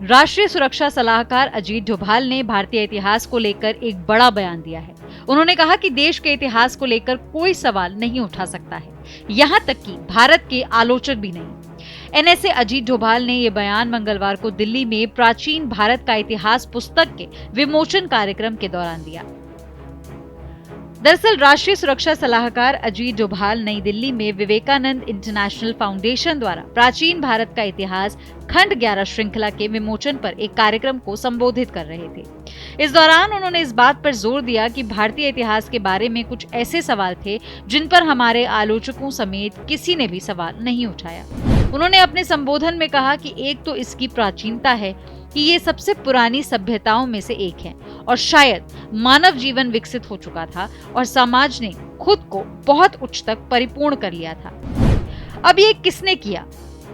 राष्ट्रीय सुरक्षा सलाहकार अजीत डोभाल ने भारतीय इतिहास को लेकर एक बड़ा बयान दिया है। उन्होंने कहा कि देश के इतिहास को लेकर कोई सवाल नहीं उठा सकता है, यहाँ तक कि भारत के आलोचक भी नहीं। एनएसए अजीत डोभाल ने ये बयान मंगलवार को दिल्ली में प्राचीन भारत का इतिहास पुस्तक के विमोचन कार्यक्रम के दौरान दिया। दरअसल राष्ट्रीय सुरक्षा सलाहकार अजीत डोभाल नई दिल्ली में विवेकानंद इंटरनेशनल फाउंडेशन द्वारा प्राचीन भारत का इतिहास खंड 11 श्रृंखला के विमोचन पर एक कार्यक्रम को संबोधित कर रहे थे। इस दौरान उन्होंने इस बात पर जोर दिया कि भारतीय इतिहास के बारे में कुछ ऐसे सवाल थे जिन पर हमारे आलोचकों समेत किसी ने भी सवाल नहीं उठाया। उन्होंने अपने संबोधन में कहा कि एक तो इसकी प्राचीनता है कि ये सबसे पुरानी सभ्यताओं में से एक है और शायद मानव जीवन विकसित हो चुका था और समाज ने खुद को बहुत उच्च तक परिपूर्ण कर लिया था। अब ये किसने किया?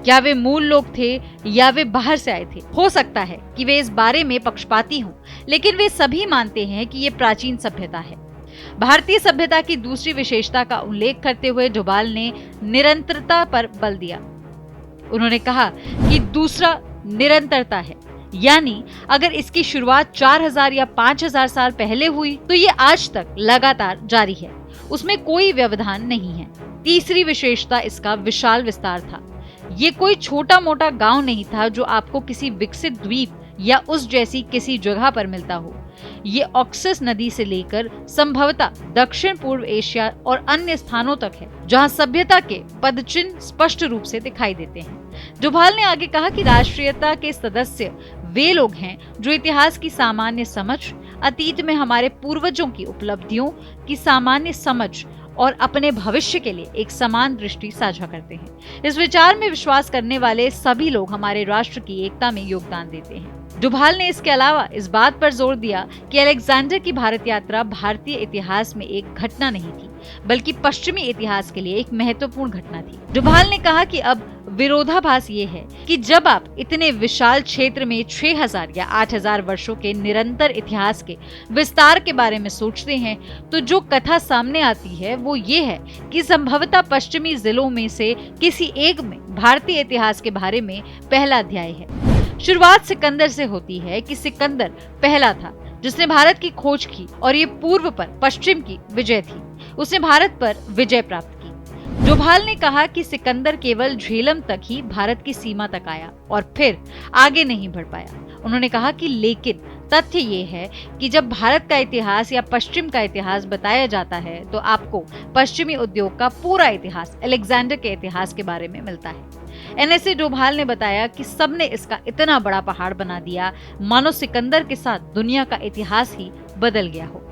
क्या वे मूल लोग थे या वे बाहर से आए थे? हो सकता है कि वे इस बारे में पक्षपाती हों, लेकिन वे सभी मानते हैं कि ये प्राचीन सभ्यता है। भारतीय सभ्यता की दूसरी विशेषता का उल्लेख करते हुए डोभाल ने निरंतरता पर बल दिया। उन्होंने कहा कि दूसरा निरंतरता है, यानी अगर इसकी शुरुआत 4000 या 5000 साल पहले हुई तो ये आज तक लगातार जारी है, उसमें कोई व्यवधान नहीं है। तीसरी विशेषता इसका विशाल विस्तार था। ये कोई छोटा मोटा गांव नहीं था जो आपको किसी विकसित द्वीप या उस जैसी किसी जगह पर मिलता हो। ये ऑक्सस नदी से लेकर संभवतः दक्षिण पूर्व एशिया और अन्य स्थानों तक है जहां सभ्यता के पदचिन्ह स्पष्ट रूप से दिखाई देते हैं। डोभाल ने आगे कहा कि राष्ट्रीयता के सदस्य वे लोग हैं जो इतिहास की सामान्य समझ, अतीत में हमारे पूर्वजों की उपलब्धियों की सामान्य समझ और अपने भविष्य के लिए एक समान दृष्टि साझा करते हैं। इस विचार में विश्वास करने वाले सभी लोग हमारे राष्ट्र की एकता में योगदान देते हैं। डोभाल ने इसके अलावा इस बात पर जोर दिया कि अलेक्जेंडर की भारत यात्रा भारतीय इतिहास में एक घटना नहीं थी, बल्कि पश्चिमी इतिहास के लिए एक महत्वपूर्ण घटना थी। डोभाल ने कहा कि अब विरोधाभास ये है कि जब आप इतने विशाल क्षेत्र में 6000 या 8000 वर्षों के निरंतर इतिहास के विस्तार के बारे में सोचते हैं, तो जो कथा सामने आती है वो ये है कि संभवतः पश्चिमी जिलों में से किसी एक में भारतीय इतिहास के बारे में पहला अध्याय है। शुरुआत सिकंदर से होती है कि सिकंदर पहला था जिसने भारत की खोज की और ये पूर्व पर पश्चिम की विजय थी। उसने भारत पर विजय प्राप्त की। डोभाल ने कहा कि सिकंदर केवल झेलम तक ही भारत की सीमा तक आया और फिर आगे नहीं बढ़ पाया। उन्होंने कहा कि लेकिन तथ्य ये है कि जब भारत का इतिहास या पश्चिम का इतिहास बताया जाता है तो आपको पश्चिमी उद्योग का पूरा इतिहास अलेक्जेंडर के इतिहास के बारे में मिलता है। एनएसए डोभाल ने बताया कि सबने इसका इतना बड़ा पहाड़ बना दिया मानो सिकंदर के साथ दुनिया का इतिहास ही बदल गया हो।